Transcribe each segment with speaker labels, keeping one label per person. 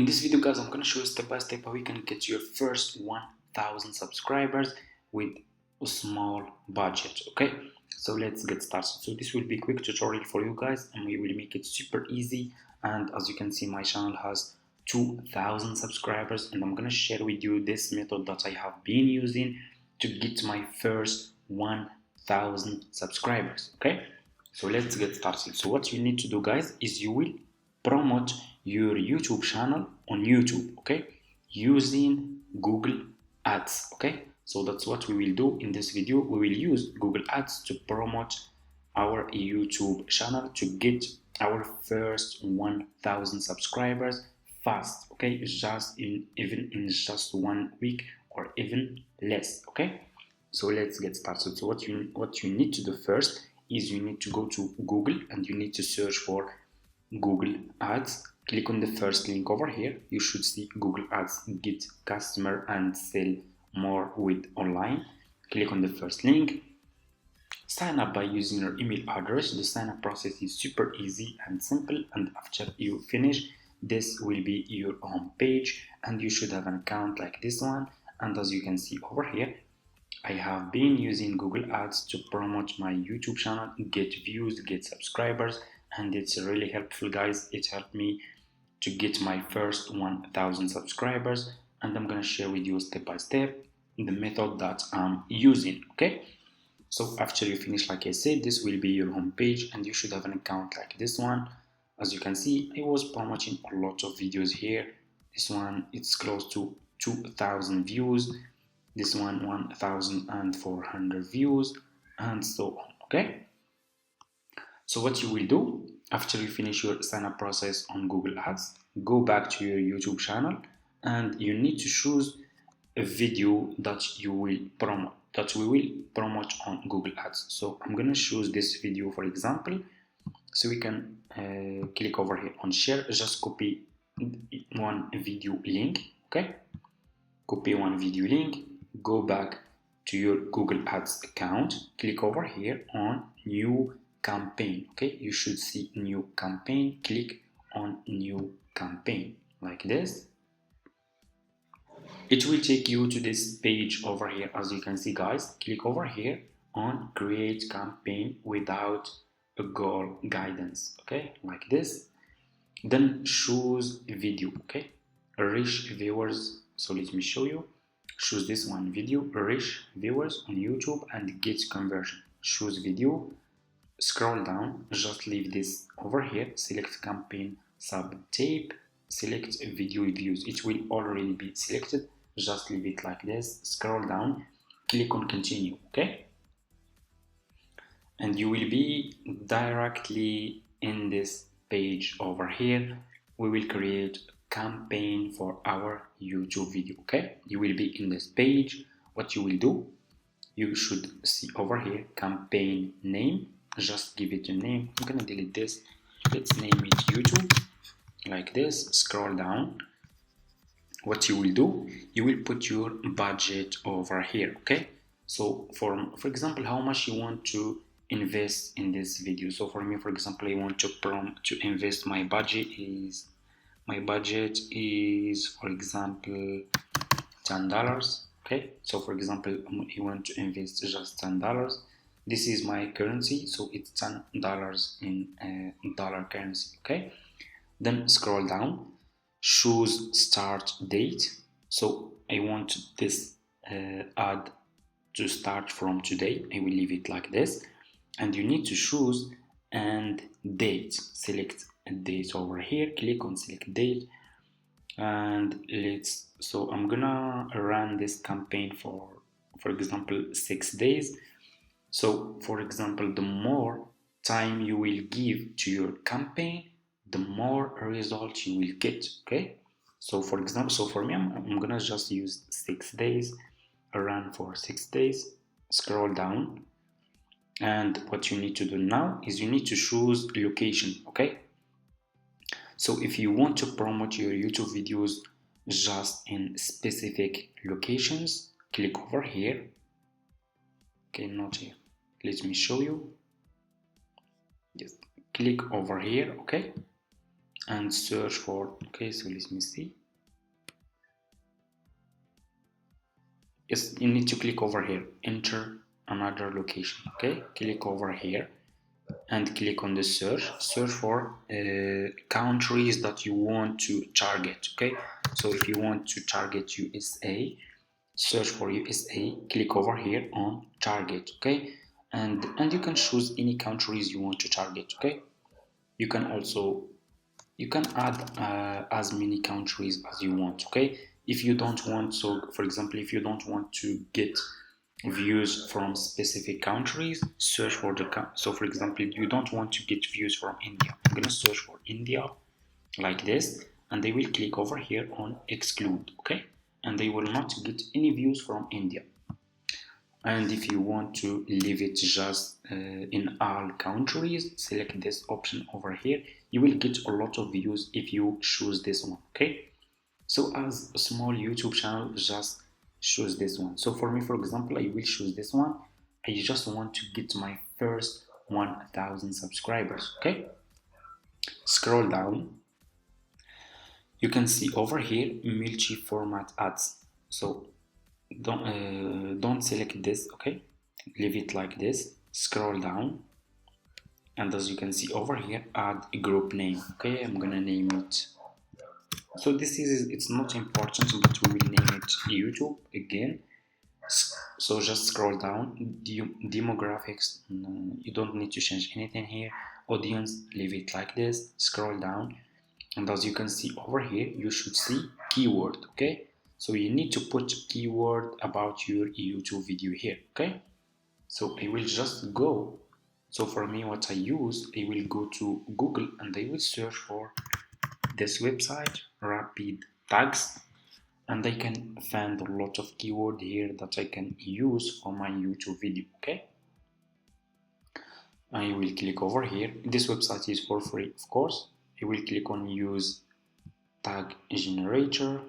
Speaker 1: In this video, guys, I'm gonna show you step by step how you can get your first 1000 subscribers with a small budget. Okay, so let's get started. So this will be a quick tutorial for you guys, and we will make it super easy. And as you can see, my channel has 2000 subscribers, and I'm gonna share with you this method that I have been using to get my first 1000 subscribers. Okay, so let's get started. So what you need to do, guys, is you will promote your YouTube channel on YouTube, okay, using Google Ads. Okay, so that's what we will do in this video. We will use Google Ads to promote our YouTube channel to get our first 1000 subscribers fast. Okay, just even in just 1 week or even less. Okay, so let's get started. So what you need to do first is you need to go to Google and you need to search for Google Ads. Click on the first link over here. You should see Google Ads get customer and sell more with online. Click on the first link. Sign up by using your email address. The sign up process is super easy and simple, and after you finish, this will be your home page and you should have an account like this one. And as you can see over here, I have been using Google Ads to promote my YouTube channel, get views, get subscribers, and it's really helpful, guys. It helped me to get my first 1000 subscribers, and I'm gonna share with you step by step the method that I'm using. Okay, so after you finish, like I said, this will be your home page and you should have an account like this one. As you can see, I was promoting a lot of videos here. This one, it's close to 2000 views, this one 1400 views, and so on. Okay, so what you will do after you finish your sign up process on Google Ads, go back to your YouTube channel and you need to choose a video that you will promote, that we will promote on Google Ads. So I'm gonna choose this video, for example. So we can click over here on share, just copy one video link. Okay, copy one video link, go back to your Google Ads account, click over here on new campaign. Okay, you should see new campaign, click on new campaign like this. It will take you to this page over here. As you can see, guys, click over here on create campaign without a goal guidance. Okay, like this. Then choose video. Okay, reach viewers. So let me show you. Choose this one, video, reach viewers on YouTube and get conversion. Choose video, scroll down, just leave this over here, select campaign sub tape, select video views. It will already be selected, just leave it like this, scroll down, click on continue. Okay, and you will be directly in this page over here. We will create campaign for our YouTube video. Okay, you will be in this page. What you will do, you should see over here campaign name, just give it a name. I'm gonna delete this, let's name it YouTube like this. Scroll down. What you will do, you will put your budget over here. Okay, so for example, how much you want to invest in this video. So for me, for example, I want to invest, my budget is for example $10. Okay, so for example, I want to invest just $10. This is my currency, so it's $10 in dollar currency. Okay, then scroll down, choose start date. So I want this ad to start from today. I will leave it like this, and you need to choose and date. Select a date over here, click on select date, and so I'm gonna run this campaign for example 6 days. So for example, the more time you will give to your campaign, the more results you will get. Okay, so for example, so for me, I'm gonna just use 6 days, run for 6 days, scroll down, and what you need to do now is you need to choose location. Okay, so if you want to promote your YouTube videos just in specific locations, click over here. Okay, not here, let me show you. Yes, click over here. Okay, and search for, okay, so let me see. Yes, you need to click over here, enter another location. Okay, click over here and click on the search for countries that you want to target. Okay, so if you want to target USA, search for USA, click over here on target. Okay, and you can choose any countries you want to target. Okay, you can also add as many countries as you want. Okay, if you don't want, so for example, if you don't want to get views from specific countries, search for the so for example, you don't want to get views from India, I'm gonna search for India like this, and they will click over here on exclude. Okay, and they will not get any views from India. And if you want to leave it just in all countries, select this option over here. You will get a lot of views if you choose this one. Okay, so as a small YouTube channel, just choose this one. So for me, for example, I will choose this one. I just want to get my first 1000 subscribers. Okay, scroll down, you can see over here multi-format ads. So don't select this. Okay, leave it like this, scroll down, and as you can see over here, add a group name. Okay, I'm gonna name it, so this is, it's not important, but we will name it YouTube again. So just scroll down, demographics, you don't need to change anything here. Audience, leave it like this, scroll down, and as you can see over here, you should see keyword. Okay, so you need to put keyword about your YouTube video here. Okay, so I will just go, so for me what I use, I will go to Google and I will search for this website, rapid tags, and I can find a lot of keyword here that I can use for my YouTube video. Okay, I will click over here, this website is for free of course. I will click on use tag generator.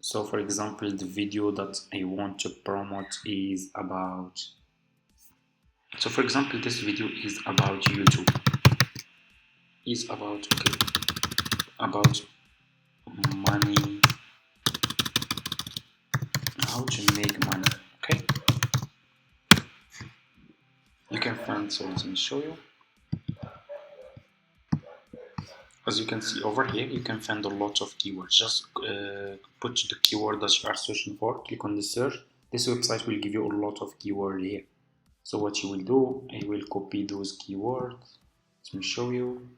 Speaker 1: So for example, the video that I want to promote is about, so for example, this video is about YouTube, is about, okay, about money, how to make money. Okay, you can find, so let me show you. As you can see over here, you can find a lot of keywords. Just put the keyword that you are searching for, click on the search. This website will give you a lot of keyword here. So what you will do, I will copy those keywords. Let me show you.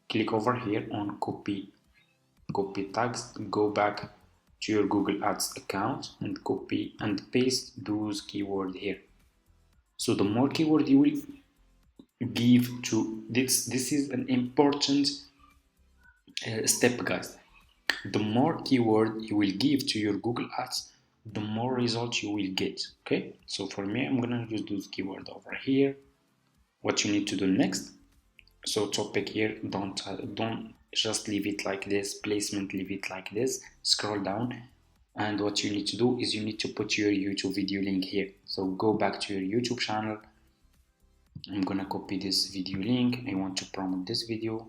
Speaker 1: Click over here on copy tags, go back to your Google Ads account and copy and paste those keywords here. So the more keyword you will give to this is an important step, guys. The more keyword you will give to your Google Ads, the more results you will get. Okay, so for me, I'm gonna use those keywords over here. What you need to do next, so topic here, don't just leave it like this, placement, leave it like this, scroll down, and what you need to do is you need to put your YouTube video link here. So go back to your YouTube channel, I'm gonna copy this video link, I want to promote this video.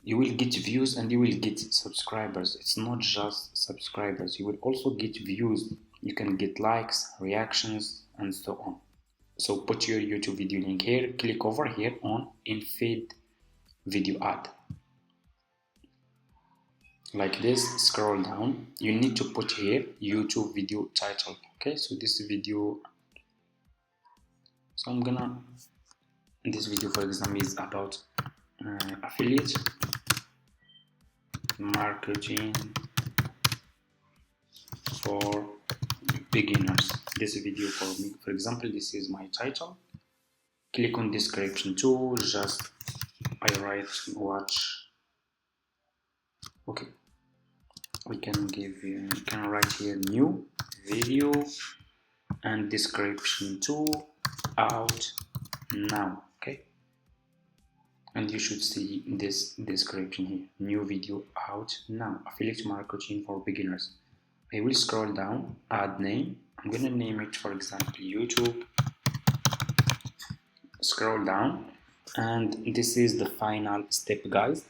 Speaker 1: You will get views and you will get subscribers. It's not just subscribers, you will also get views, you can get likes, reactions, and so on. So put your YouTube video link here, click over here on embed video ad. Like this, scroll down, you need to put here YouTube video title. Okay, so this video, so I'm gonna, this video for example is about affiliate marketing for beginners. This video for me, for example, this is my title. Click on description too, just I write watch. Okay, we can give you, can write here new video and description too, out now. Okay, and you should see this description here, new video out now, affiliate marketing for beginners. I will scroll down, add name, I'm gonna name it for example YouTube. Scroll down, And this is the final step, guys.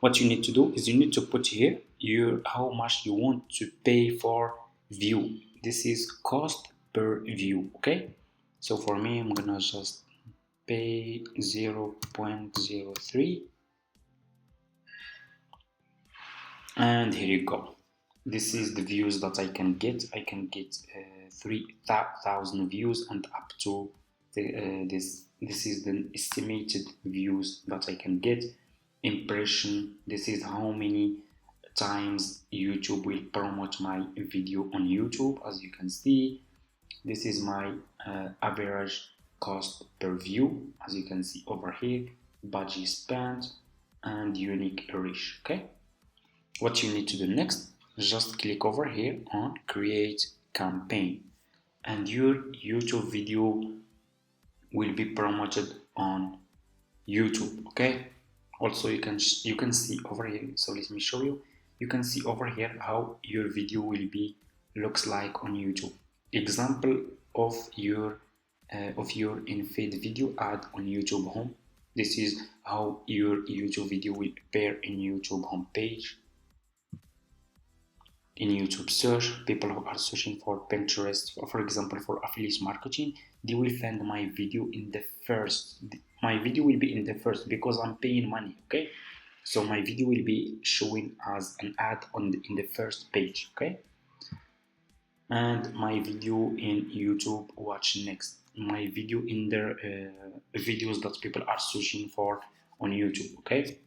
Speaker 1: What you need to do is you need to put here your how much you want to pay for view. This is cost per view. Okay, so for me I'm gonna just pay 0.03, and here you go. This is the views that I can get. I can get 3,000 views and up to this is the estimated views that I can get. Impression, this is how many times YouTube will promote my video on YouTube. As you can see, this is my average cost per view, as you can see over here, budget spent, and unique reach. Okay, what you need to do next, just click over here on create campaign, and your YouTube video will be promoted on YouTube. Okay, also you can see over here, so let me show you. You can see over here how your video will be looks like on YouTube. Example of your in-feed video ad on YouTube home. This is how your YouTube video will appear in YouTube homepage. In YouTube search, people who are searching for Pinterest, for example, for affiliate marketing, they will find my video in the first. My video will be in the first because I'm paying money. Okay, so my video will be showing as an ad in the first page. Okay, and my video in YouTube watch next. My video in their videos that people are searching for on YouTube. Okay,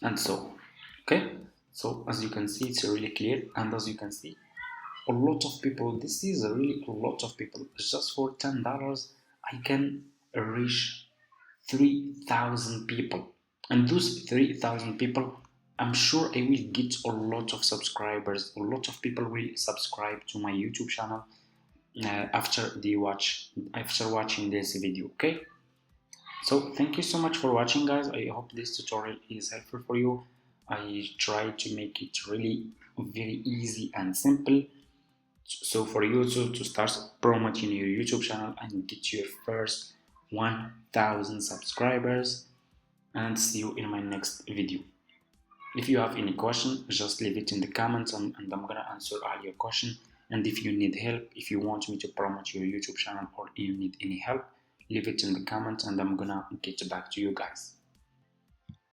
Speaker 1: and so okay, so as you can see, it's really clear, and as you can see, a lot of people, this is really a lot of people. Just for $10 I can reach 3,000 people, and those 3,000 people, I'm sure I will get a lot of subscribers. A lot of people will subscribe to my YouTube channel after watching this video. Okay, so thank you so much for watching, guys. I hope this tutorial is helpful for you. I try to make it really very easy and simple, so for you to start promoting your YouTube channel and get your first 1,000 subscribers. And see you in my next video. If you have any question, just leave it in the comments, and I'm gonna answer all your questions. And if you need help, if you want me to promote your YouTube channel, or you need any help, leave it in the comments and I'm gonna get back to you guys.